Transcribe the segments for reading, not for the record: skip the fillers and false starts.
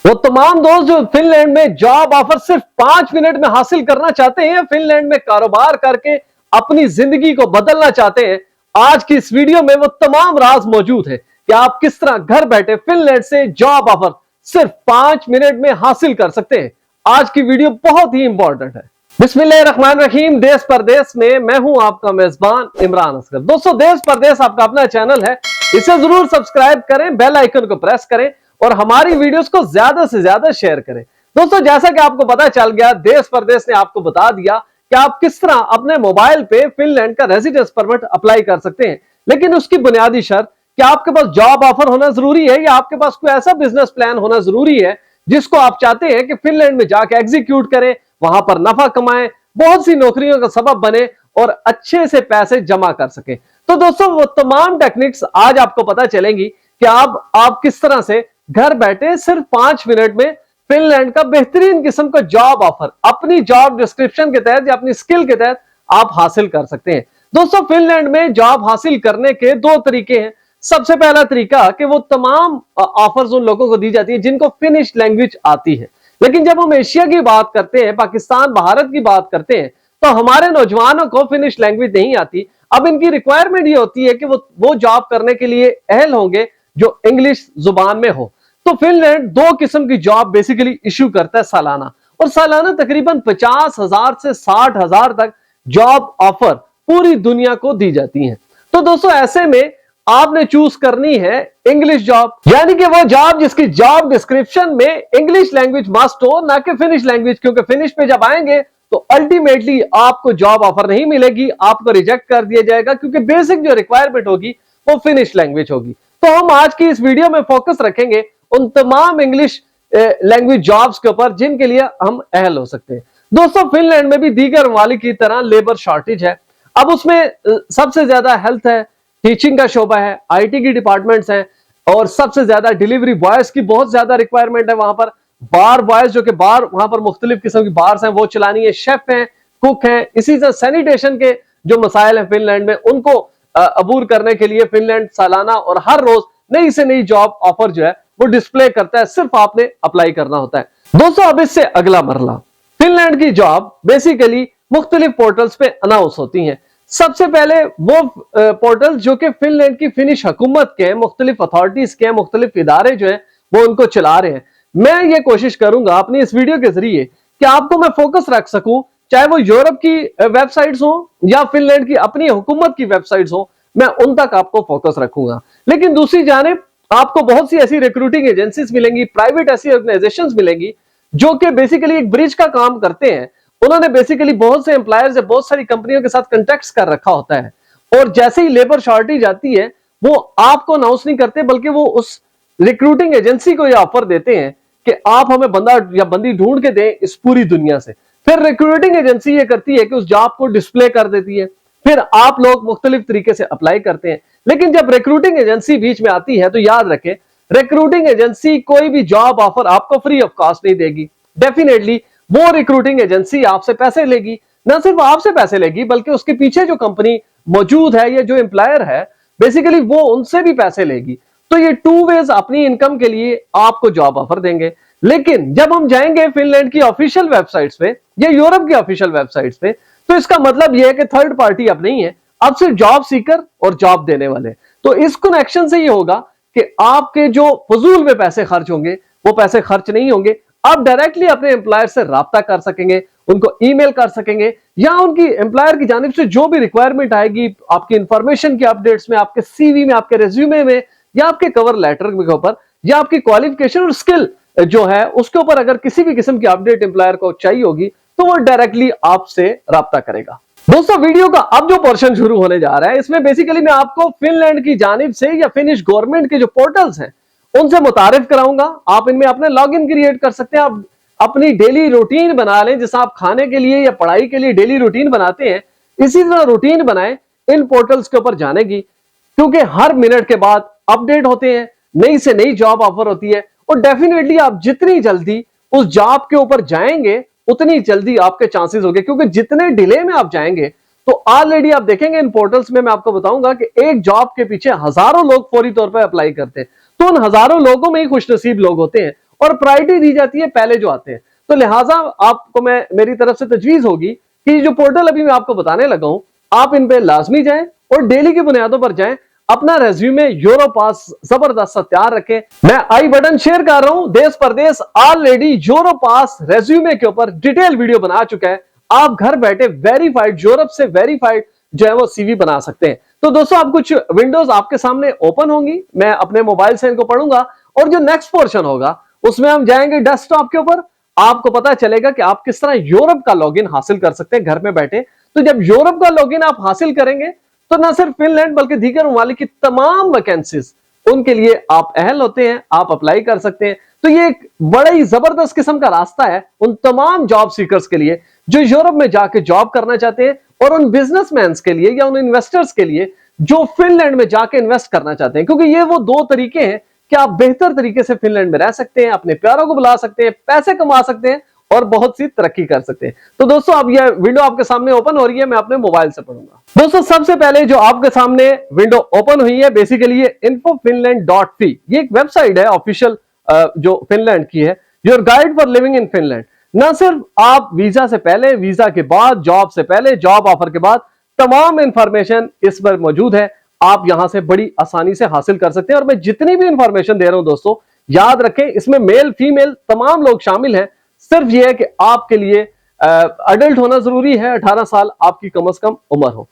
वो तमाम दोस्त जो फिनलैंड में जॉब ऑफर सिर्फ 5 मिनट में हासिल करना चाहते हैं, फिनलैंड में कारोबार करके अपनी जिंदगी को बदलना चाहते हैं, आज की इस वीडियो में वो तमाम राज मौजूद है कि आप किस तरह घर बैठे फिनलैंड से जॉब ऑफर सिर्फ 5 मिनट में हासिल कर सकते हैं। आज की वीडियो बहुत ही इंपॉर्टेंट है। बिस्मिल्लाहिर्रहमानिर्रहीम। देश परदेश में मैं हूं आपका मेजबान इमरान असगर। दोस्तों, देश परदेश आपका अपना चैनल है, इसे जरूर सब्सक्राइब करें, बेल आइकन को प्रेस करें और हमारी वीडियोस को ज्यादा से ज्यादा शेयर करें। दोस्तों, जैसा कि आपको पता चल गया, देश परदेश ने आपको बता दिया कि आप किस तरह अपने मोबाइल पे फिनलैंड का रेजिडेंस परमिट अप्लाई कर सकते हैं, लेकिन उसकी बुनियादी शर्त कि आपके पास जॉब ऑफर होना जरूरी है या आपके पास कोई ऐसा बिजनेस प्लान होना जरूरी है जिसको आप चाहते हैं कि फिनलैंड में जाके एग्जीक्यूट करें, वहां पर नफा कमाएं, बहुत सी नौकरियों का सबब बने और अच्छे से पैसे जमा कर सके। तो दोस्तों, वो तमाम टेक्निक्स आज आपको पता चलेंगी कि आप किस तरह से घर बैठे सिर्फ 5 मिनट में फिनलैंड का बेहतरीन किस्म का जॉब ऑफर अपनी जॉब डिस्क्रिप्शन के तहत या अपनी स्किल के तहत आप हासिल कर सकते हैं। दोस्तों, फिनलैंड में जॉब हासिल करने के दो तरीके हैं। सबसे पहला तरीका कि वो तमाम ऑफर्स उन लोगों को दी जाती है जिनको फिनिश लैंग्वेज आती है, लेकिन जब हम एशिया की बात करते हैं, पाकिस्तान भारत की बात करते हैं, तो हमारे नौजवानों को फिनिश लैंग्वेज नहीं आती। अब इनकी रिक्वायरमेंट ये होती है कि वो जॉब करने के लिए अहल होंगे जो इंग्लिश जुबान में हो। तो फिनलैंड दो किस्म की जॉब बेसिकली इशू करता है सालाना, और सालाना तकरीबन 50,000 से 60,000 तक जॉब ऑफर पूरी दुनिया को दी जाती हैं। तो दोस्तों, ऐसे में आपने चूज करनी है इंग्लिश जॉब, यानी कि वो जॉब जिसकी जॉब डिस्क्रिप्शन में इंग्लिश लैंग्वेज मस्ट हो, ना कि फिनिश लैंग्वेज, क्योंकि फिनिश पे जब आएंगे तो अल्टीमेटली आपको जॉब ऑफर नहीं मिलेगी, आपको रिजेक्ट कर दिया जाएगा, क्योंकि बेसिक जो रिक्वायरमेंट होगी वो फिनिश लैंग्वेज होगी। तो हम आज की इस वीडियो में फोकस रखेंगे उन तमाम इंग्लिश लैंग्वेज जॉब्स के ऊपर जिनके लिए हम अहल हो सकते हैं। दोस्तों, फिनलैंड में भी दीगर ममालिक की तरह लेबर शॉर्टेज है। अब उसमें सबसे ज्यादा हेल्थ है, टीचिंग का शोबा है, आईटी की डिपार्टमेंट्स हैं, और सबसे ज्यादा डिलीवरी बॉयज की बहुत ज्यादा रिक्वायरमेंट है। वहां पर बार बॉयज, जो कि बार वहां पर मुख्तलिफ किस्म की बार्स हैं, वो चलानी है, शेफ हैं, कुक हैं। इसी तरह सैनिटेशन के जो मसाइल हैं फिनलैंड में, उनको अबूर करने के लिए फिनलैंड सालाना और हर रोज नई से नई जॉब ऑफर जो है वो डिस्प्ले करता है। सिर्फ आपने अप्लाई करना होता है। दोस्तों, अब इससे अगला मरला, फिनलैंड की जॉब बेसिकली मुख्तलिफ पोर्टल्स पे अनाउंस होती हैं। सबसे पहले वो पोर्टल जो कि फिनलैंड की फिनिश हुकूमत के, मुख्तलिफ अथॉरिटीज के, मुख्तलिफ इदारे जो है वो उनको चला रहे हैं। मैं ये कोशिश करूंगा अपनी इस वीडियो के जरिए कि आपको मैं फोकस रख सकूं, चाहे वो यूरोप की वेबसाइट्स हो या फिनलैंड की अपनी हुकूमत की वेबसाइट्स हो, मैं उन तक आपको फोकस रखूंगा। लेकिन दूसरी जानिब आपको बहुत सी ऐसी रिक्रूटिंग एजेंसीज मिलेंगी, प्राइवेट ऐसी ऑर्गेनाइजेशंस मिलेंगी जो कि बेसिकली एक ब्रिज का काम करते हैं। उन्होंने बेसिकली बहुत से एम्प्लॉयर्स या बहुत सारी कंपनियों के साथ कॉन्टैक्ट्स कर रखा होता है, और जैसे ही लेबर शॉर्टेज आती है वो आपको अनाउंस नहीं करते, बल्कि वो उस रिक्रूटिंग एजेंसी को ये ऑफर देते हैं कि आप हमें बंदा या बंदी ढूंढ के दें इस पूरी दुनिया से। फिर रिक्रूटिंग एजेंसी ये करती है कि उस जॉब को डिस्प्ले कर देती है, फिर आप लोग मुख्तलिफ तरीके से अप्लाई करते हैं। लेकिन जब रिक्रूटिंग एजेंसी बीच में आती है तो याद रखें, रिक्रूटिंग एजेंसी कोई भी जॉब ऑफर आपको फ्री ऑफ कॉस्ट नहीं देगी। डेफिनेटली वो रिक्रूटिंग एजेंसी आपसे पैसे लेगी, ना सिर्फ आपसे पैसे लेगी बल्कि उसके पीछे जो कंपनी मौजूद है या जो एम्प्लॉयर है बेसिकली वो उनसे भी पैसे लेगी। तो ये टू वेज अपनी इनकम के लिए आपको जॉब ऑफर देंगे। लेकिन जब हम जाएंगे फिनलैंड की ऑफिशियल वेबसाइट्स पे या यूरोप की ऑफिशियल वेबसाइट्स पे, तो इसका मतलब यह है कि थर्ड पार्टी अब नहीं है, अब सिर्फ जॉब सीकर और जॉब देने वाले। तो इस कनेक्शन से ये होगा कि आपके जो फजूल में पैसे खर्च होंगे वो पैसे खर्च नहीं होंगे। आप डायरेक्टली अपने एम्प्लॉयर से राब्ता कर सकेंगे, उनको ईमेल कर सकेंगे, या उनकी एम्प्लॉयर की जानिब से जो भी रिक्वायरमेंट आएगी आपकी इंफॉर्मेशन के अपडेट्स में, आपके सीवी में, आपके रेज्यूमे में, या आपके कवर लेटर के ऊपर, या आपकी क्वालिफिकेशन और स्किल जो है उसके ऊपर अगर किसी भी किस्म की अपडेट एम्प्लॉयर को चाहिए होगी तो वो डायरेक्टली आपसे राब्ता करेगा। दोस्तों, वीडियो का अब जो पोर्शन शुरू होने जा रहा है इसमें बेसिकली मैं आपको फिनलैंड की जानिब से या फिनिश गवर्नमेंट के जो पोर्टल्स हैं उनसे मुतारिफ कराऊंगा। आप इनमें अपने लॉगिन क्रिएट कर सकते हैं, आप अपनी डेली रूटीन बना लें, जैसा आप खाने के लिए या पढ़ाई के लिए डेली रूटीन बनाते हैं, इसी तरह रूटीन बनाएं इन पोर्टल्स के ऊपर जाने की, क्योंकि हर मिनट के बाद अपडेट होते हैं, नई से नई जॉब ऑफर होती है, और डेफिनेटली आप जितनी जल्दी उस जॉब के ऊपर जाएंगे उतनी जल्दी आपके चांसेस होंगे, क्योंकि जितने डिले में आप जाएंगे तो ऑलरेडी आप देखेंगे इन पोर्टल्स में, मैं आपको बताऊंगा कि एक जॉब के पीछे हजारों लोग फौरी तौर पर अप्लाई करते हैं। तो उन हजारों लोगों में ही खुशनसीब लोग होते हैं और प्रायोरिटी दी जाती है पहले जो आते हैं। तो लिहाजा आपको मैं मेरी तरफ से तजवीज होगी कि जो पोर्टल अभी मैं आपको बताने लगा हूं, आप इन पे लाजमी जाएं और डेली की बुनियादों पर जाएं, अपना रेज्यूमे यूरोपास जबरदस्त तैयार रखें। मैं आई बटन शेयर कर रहा हूं, देश परदेश ऑलरेडी यूरोपास रेज्यूमे के ऊपर डिटेल वीडियो बना चुका है। आप घर बैठे वेरीफाइड, यूरोप से वेरीफाइड जो है वो सीवी बना सकते हैं। तो दोस्तों अब कुछ विंडोज आपके सामने ओपन होंगी, मैं अपने मोबाइल से इनको पढ़ूंगा और जो नेक्स्ट पोर्शन होगा उसमें हम जाएंगे डेस्कटॉप के ऊपर। आपको पता चलेगा कि आप किस तरह यूरोप का लॉगिन हासिल कर सकते हैं घर में बैठे। तो जब यूरोप का लॉगिन आप हासिल करेंगे तो ना सिर्फ फिनलैंड बल्कि दीगर ममालिक की तमाम वैकेंसीज उनके लिए आप अहल होते हैं, आप अप्लाई कर सकते हैं। तो ये एक बड़ा ही जबरदस्त किस्म का रास्ता है उन तमाम जॉब सीकर्स के लिए जो यूरोप में जाके जॉब करना चाहते हैं, और उन बिजनेसमैन के लिए या उन इन्वेस्टर्स के लिए जो फिनलैंड में जाके इन्वेस्ट करना चाहते हैं। क्योंकि ये वो दो तरीके हैं कि आप बेहतर तरीके से फिनलैंड में रह सकते हैं, अपने प्यारों को बुला सकते हैं, पैसे कमा सकते हैं और बहुत सी तरक्की कर सकते हैं। तो दोस्तों अब यह विंडो आपके सामने ओपन हो रही है, मैं अपने मोबाइल से पढ़ूंगा। दोस्तों सबसे पहले जो आपके सामने विंडो ओपन हुई है बेसिकली ये infofinland.fi, ये एक वेबसाइट है ऑफिशियल जो फिनलैंड की है, your guide for living in Finland. ना सिर्फ आप वीजा से पहले, वीजा के बाद, जॉब से पहले, जॉब ऑफर के बाद, तमाम इंफॉर्मेशन इस पर मौजूद है। आप यहां से बड़ी आसानी से हासिल कर सकते हैं। और मैं जितनी भी इंफॉर्मेशन दे रहा हूं दोस्तों, याद रखें इसमें मेल फीमेल तमाम लोग शामिल हैं। सिर्फ यह है कि आपके लिए अडल्ट होना जरूरी है, 18 साल आपकी कम से कम उम्र हो।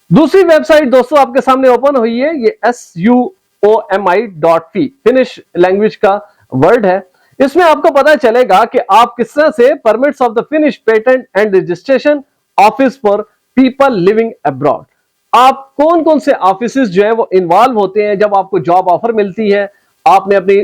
दूसरी वेबसाइट दोस्तों आपके सामने ओपन हुई है, ये SUOMI.fi, फिनिश लैंग्वेज का वर्ड है। इसमें आपको पता चलेगा कि आप किस तरह से permits of the finish patent and registration office for people living abroad, आप कौन कौन से ऑफिस जो है वो इन्वॉल्व होते हैं जब आपको जॉब ऑफर मिलती है। आपने अपनी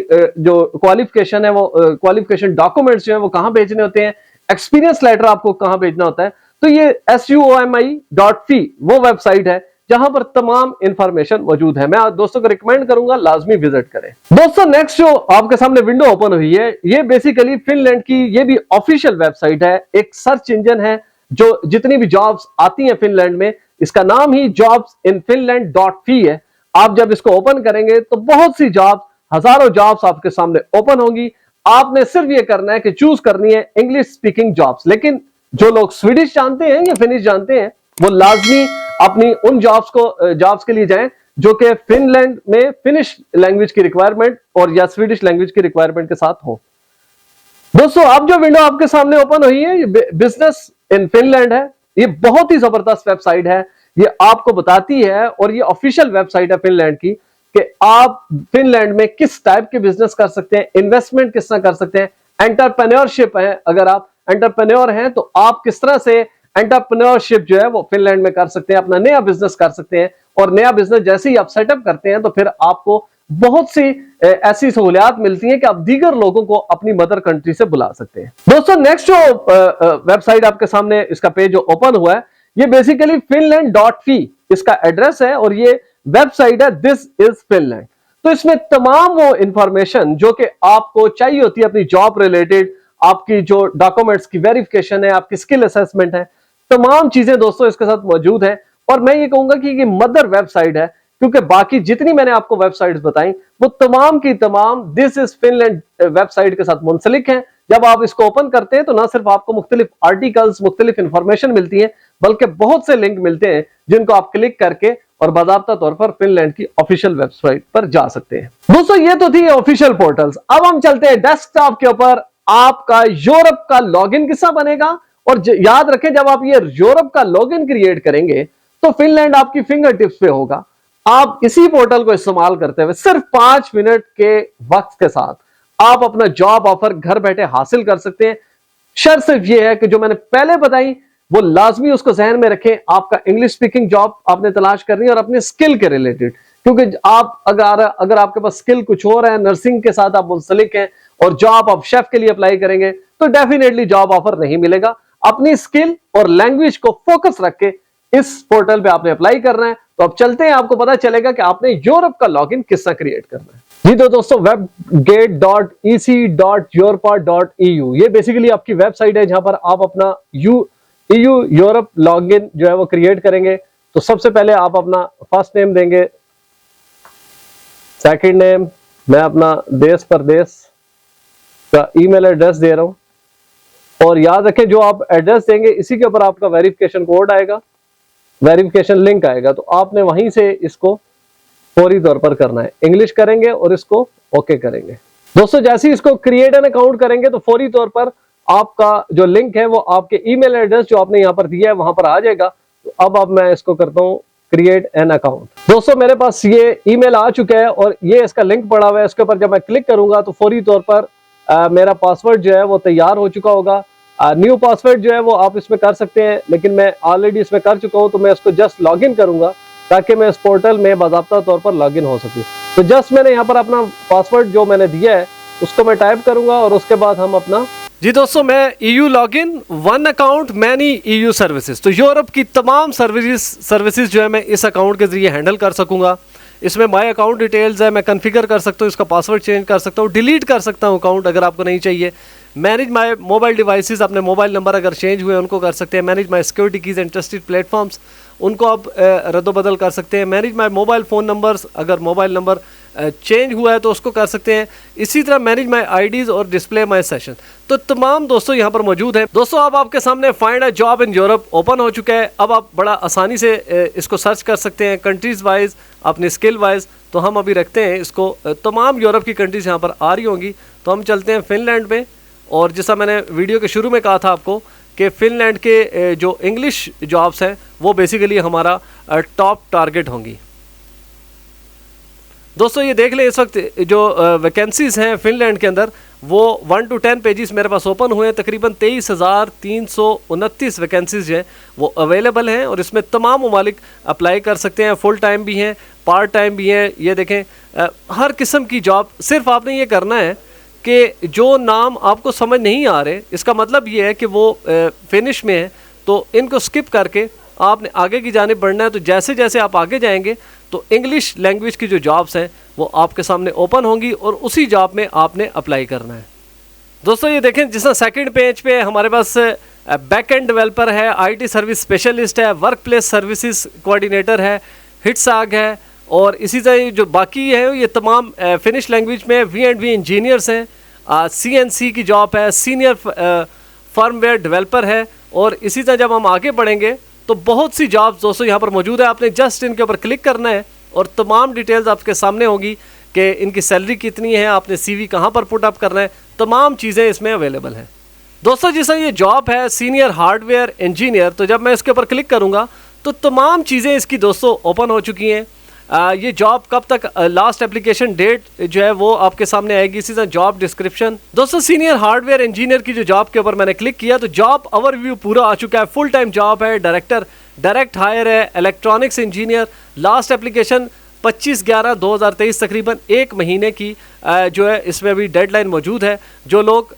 जो क्वालिफिकेशन है वो क्वालिफिकेशन डॉक्यूमेंट्स जो है वो कहां भेजने होते हैं, एक्सपीरियंस लेटर आपको कहां भेजना होता है। तो ये SUOMI.fi वो वेबसाइट है जहां पर तमाम इंफॉर्मेशन मौजूद है। मैं दोस्तों को रिकमेंड करूंगा लाजमी विजिट करें। दोस्तों नेक्स्ट जो आपके सामने विंडो ओपन हुई है ये बेसिकली फिनलैंड की ये भी ऑफिशियल वेबसाइट है, एक सर्च इंजन है जो जितनी भी जॉब्स आती हैं फिनलैंड में, इसका नाम ही jobsinfinland.fi है। आप जब इसको ओपन करेंगे तो बहुत सी जॉब्स, हजारों जॉब्स आपके सामने ओपन होंगी। आपने सिर्फ ये करना है कि चूज करनी है इंग्लिश स्पीकिंग जॉब्स। लेकिन जो लोग स्वीडिश जानते हैं या फिनिश जानते हैं वो लाजमी अपनी उन जॉब्स के लिए जाएं जो कि फिनलैंड में फिनिश लैंग्वेज की रिक्वायरमेंट और या स्वीडिश लैंग्वेज की रिक्वायरमेंट के साथ हो। दोस्तों अब जो विंडो आपके सामने ओपन हुई है ये बिजनेस इन फिनलैंड है। ये बहुत ही जबरदस्त वेबसाइट है, ये आपको बताती है और ये ऑफिशियल वेबसाइट है फिनलैंड की कि आप फिनलैंड में किस टाइप के बिजनेस कर सकते हैं, इन्वेस्टमेंट किस तरह कर सकते हैं, एंटरप्रेन्योरशिप है, अगर आप एंटरप्रेन्योर हैं तो आप किस तरह से एंटरप्रेन्योरशिप जो है वो फिनलैंड में कर सकते हैं, अपना नया बिजनेस कर सकते हैं। और नया बिजनेस जैसे ही आप सेटअप करते हैं तो फिर आपको बहुत सी ऐसी सहूलियात मिलती हैं कि आप दीगर लोगों को अपनी मदर कंट्री से बुला सकते हैं। दोस्तों नेक्स्ट जो वेबसाइट आपके सामने इसका पेज जो ओपन हुआ है ये बेसिकली finland.fi इसका एड्रेस है और ये वेबसाइट है दिस इज फिनलैंड। तो इसमें तमाम वो इंफॉर्मेशन जो कि आपको चाहिए होती है अपनी जॉब रिलेटेड, आपकी जो डॉक्यूमेंट्स की वेरिफिकेशन है, आपकी स्किल असेसमेंट है, तमाम चीजें दोस्तों इसके साथ मौजूद है। और मैं ये कहूंगा कि ये मदर वेबसाइट है क्योंकि बाकी जितनी मैंने आपको वेबसाइट्स बताई वो तमाम की तमाम दिस इज फिनलैंड वेबसाइट के साथ मुंसलिक हैं। जब आप इसको ओपन करते हैं तो ना सिर्फ आपको मुख्तलिफ आर्टिकल्स, मुख्तलिफ इंफॉर्मेशन मिलती है बल्कि बहुत से लिंक मिलते हैं जिनको आप क्लिक करके और बाकायदा तौर पर फिनलैंड की ऑफिशियल वेबसाइट पर जा सकते हैं। दोस्तों ये तो थी ऑफिशियल पोर्टल्स। अब हम चलते हैं डेस्कटॉप के ऊपर। आपका यूरोप का लॉगिन किस्सा बनेगा और याद रखें जब आप ये यूरोप का लॉगिन क्रिएट करेंगे तो फिनलैंड आपकी फिंगर टिप्स पे होगा। आप इसी पोर्टल को इस्तेमाल करते हुए सिर्फ 5 मिनट के वक्त के साथ आप अपना जॉब ऑफर घर बैठे हासिल कर सकते हैं। शर्त सिर्फ ये है कि जो मैंने पहले बताई वो लाजमी उसको जहन में रखें। आपका इंग्लिश स्पीकिंग जॉब आपने तलाश करनी है और अपने स्किल के रिलेटेड, क्योंकि आप अगर आपके पास स्किल कुछ और है, नर्सिंग के साथ आप मुंसलिक हैं और जॉब आप शेफ के लिए अप्लाई करेंगे तो डेफिनेटली जॉब ऑफर नहीं मिलेगा। अपनी स्किल और लैंग्वेज को फोकस रख के इस पोर्टल पे आपने अप्लाई करना है। तो अब चलते हैं, आपको पता चलेगा कि आपने यूरोप का लॉगिन किस तरह क्रिएट करना है। जी तो दोस्तों webgate.ec.europa.eu ये बेसिकली आपकी वेबसाइट है जहां पर आप अपना EU यूरोप लॉगिन जो है वो क्रिएट करेंगे। तो सबसे पहले आप अपना फर्स्ट नेम देंगे, सेकंड नेम, मैं अपना देश परदेश इसका ईमेल एड्रेस दे रहा हूं और याद रखें जो आप एड्रेस देंगे इसी के ऊपर आपका वेरिफिकेशन कोड आएगा, वेरिफिकेशन लिंक आएगा, तो आपने वहीं से इसको फौरी तौर पर करना है। इंग्लिश करेंगे और इसको ओके करेंगे। दोस्तों जैसे ही इसको क्रिएट एन अकाउंट करेंगे तो फौरी तौर पर आपका जो लिंक है वो आपके ईमेल एड्रेस जो आपने यहाँ पर दिया है वहां पर आ जाएगा। तो अब मैं इसको करता हूँ क्रिएट एन अकाउंट। दोस्तों मेरे पास ये ईमेल आ चुका है और ये इसका लिंक पड़ा हुआ है। इसके ऊपर जब मैं क्लिक करूंगा तो फौरी तौर पर मेरा पासवर्ड जो है वो तैयार हो चुका होगा। न्यू पासवर्ड जो है वो आप इसमें कर सकते हैं, लेकिन मैं ऑलरेडी इसमें कर चुका हूं तो मैं इसको जस्ट लॉग इन करूंगा ताकि मैं इस पोर्टल में बाकायदा तौर पर लॉग इन हो सकूं। तो जस्ट मैंने यहाँ पर अपना पासवर्ड जो मैंने दिया है उसको मैं टाइप करूंगा और उसके बाद हम अपना जी दोस्तों मैं EU login, one account, many EU services, तो यूरोप की तमाम सर्विसेज जो है मैं इस अकाउंट के जरिए हैंडल कर सकूंगा। इसमें माय अकाउंट डिटेल्स है, मैं कॉन्फ़िगर कर सकता हूँ, इसका पासवर्ड चेंज कर सकता हूँ, डिलीट कर सकता हूँ अकाउंट अगर आपको नहीं चाहिए। मैनेज माय मोबाइल डिवाइसेस, अपने मोबाइल नंबर अगर चेंज हुए उनको कर सकते हैं। Manage my security keys and trusted platforms, उनको आप रद्दोबदल कर सकते हैं। Manage my mobile phone numbers, अगर मोबाइल नंबर चेंज हुआ है तो उसको कर सकते हैं। इसी तरह मैनेज माय आईडीज़ और डिस्प्ले माय सेशन, तो तमाम दोस्तों यहाँ पर मौजूद है। दोस्तों अब आपके सामने find a job in Europe open हो चुका है। अब आप बड़ा आसानी से इसको सर्च कर सकते हैं कंट्रीज़ वाइज, अपनी स्किल वाइज। तो हम अभी रखते हैं इसको, तमाम यूरोप की कंट्रीज़ यहाँ पर आ रही होंगी। तो हम चलते हैं फिनलैंड पे, और जैसा मैंने वीडियो के शुरू में कहा था आपको कि फिनलैंड के जो इंग्लिश जॉब्स हैं वो बेसिकली हमारा टॉप टारगेट होंगी। दोस्तों ये देख लें इस वक्त जो वैकेंसीज़ हैं फिनलैंड के अंदर वो 1 to 10 पेजेस मेरे पास ओपन हुए हैं। तकरीबन 23,329 वैकेंसीज़ हैं वो अवेलेबल हैं और इसमें तमाम ममालिक अप्लाई कर सकते हैं। फुल टाइम भी हैं, पार्ट टाइम भी हैं। ये देखें हर किस्म की जॉब। सिर्फ आपने ये करना है कि जो नाम आपको समझ नहीं आ रहे, इसका मतलब ये है कि वो फिनिश में है, तो इनको स्किप करके आपने आगे की जानिब बढ़ना है। तो जैसे जैसे आप आगे जाएंगे तो इंग्लिश लैंग्वेज की जो जॉब्स हैं वो आपके सामने ओपन होंगी और उसी जॉब में आपने अप्लाई करना है। दोस्तों ये देखें जिस तरह सेकेंड पेज पे हमारे पास बैक एंड डेवलपर है, IT सर्विस स्पेशलिस्ट है, वर्क प्लेस सर्विसेज कोऑर्डिनेटर है, हिटसाग है, और इसी तरह जो बाकी है ये तमाम फिनिश लैंग्वेज में V&V इंजीनियर्स हैं। CNC की जॉब है, सीनियर फर्मवेयर डेवलपर है, और इसी तरह जब हम आगे बढ़ेंगे तो बहुत सी जॉब्स दोस्तों यहाँ पर मौजूद है। आपने जस्ट इनके ऊपर क्लिक करना है और तमाम डिटेल्स आपके सामने होगी कि इनकी सैलरी कितनी है, आपने CV कहाँ पर पुट अप करना है, तमाम चीज़ें इसमें अवेलेबल हैं। दोस्तों जैसा ये जॉब है सीनियर हार्डवेयर इंजीनियर, तो जब मैं इसके ऊपर क्लिक करूँगा तो तमाम चीज़ें इसकी दोस्तों ओपन हो चुकी हैं। ये जॉब कब तक, लास्ट एप्लीकेशन डेट जो है वो आपके सामने आएगी। इसी तरह जॉब डिस्क्रिप्शन। दोस्तों सीनियर हार्डवेयर इंजीनियर की जो जॉब के ऊपर मैंने क्लिक किया तो जॉब ओवरव्यू पूरा आ चुका है। फुल टाइम जॉब है, डायरेक्ट हायर है, इलेक्ट्रॉनिक्स इंजीनियर। लास्ट एप्लीकेशन 25/11/2023, तकरीबन 1 महीने की जो है इसमें अभी डेडलाइन मौजूद है। जो लोग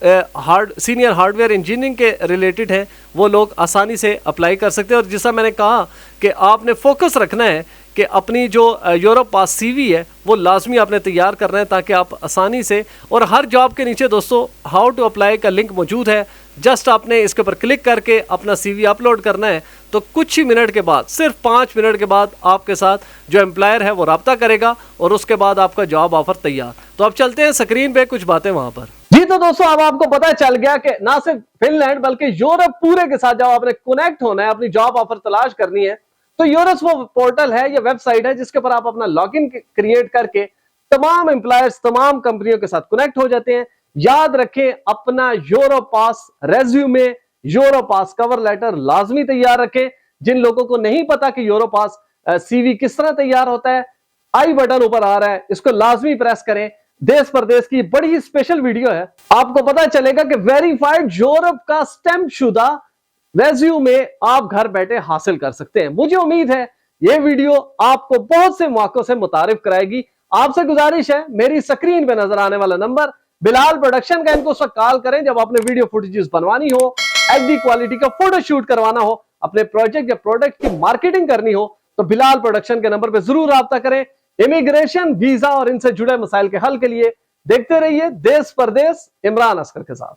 सीनियर हार्डवेयर इंजीनियरिंग के रिलेटेड हैं वो लोग आसानी से अप्लाई कर सकते हैं। और जैसा मैंने कहा कि आपने फोकस रखना है कि अपनी जो यूरोप पास CV है वो लाजमी आपने तैयार करना है ताकि आप आसानी से, और हर जॉब के नीचे दोस्तों हाउ टू अप्लाई का लिंक मौजूद है। जस्ट आपने इसके ऊपर क्लिक करके अपना CV अपलोड करना है, तो कुछ ही मिनट के बाद, सिर्फ 5 मिनट के बाद आपके साथ जो एम्प्लॉयर है वो रब्ता करेगा और उसके बाद आपका जॉब ऑफर तैयार। तो अब चलते हैं स्क्रीन पे कुछ बातें वहां पर। जी तो दोस्तों अब आपको पता चल गया कि ना सिर्फ फिनलैंड बल्कि यूरोप पूरे के साथ जब आपने कनेक्ट होना है, अपनी जॉब ऑफर तलाश करनी है, तो यूरोस वो पोर्टल है या वेबसाइट है जिसके ऊपर आप अपना लॉगिन क्रिएट करके तमाम एम्प्लॉयर्स, तमाम कंपनियों के साथ कनेक्ट हो जाते हैं। याद रखें अपना यूरोप पास रेज्यूमे, यूरोप पास कवर लेटर लाजमी तैयार रखें। जिन लोगों को नहीं पता कि यूरोप पास CV किस तरह तैयार होता है, आई बटन ऊपर आ रहा है, इसको लाजमी प्रेस करें। देश परदेश की बड़ी ही स्पेशल वीडियो है, आपको पता चलेगा कि वेरीफाइड यूरोप का स्टैंप शुदा रेज्यूमे आप घर बैठे हासिल कर सकते हैं। मुझे उम्मीद है ये वीडियो आपको बहुत से मौकों से मुतारिफ कराएगी। आपसे गुजारिश है, मेरी स्क्रीन पे नजर आने वाला नंबर बिलाल प्रोडक्शन का, इनको उस वक्त कॉल करें जब आपने वीडियो फुटेजेस बनवानी हो, HD क्वालिटी का फोटो शूट करवाना हो, अपने प्रोजेक्ट या प्रोडक्ट की मार्केटिंग करनी हो, तो बिलाल प्रोडक्शन के नंबर पे जरूर राब्ता करें। इमिग्रेशन, वीजा और इनसे जुड़े मसाइल के हल के लिए देखते रहिए देश परदेश इमरान अस्कर के साथ।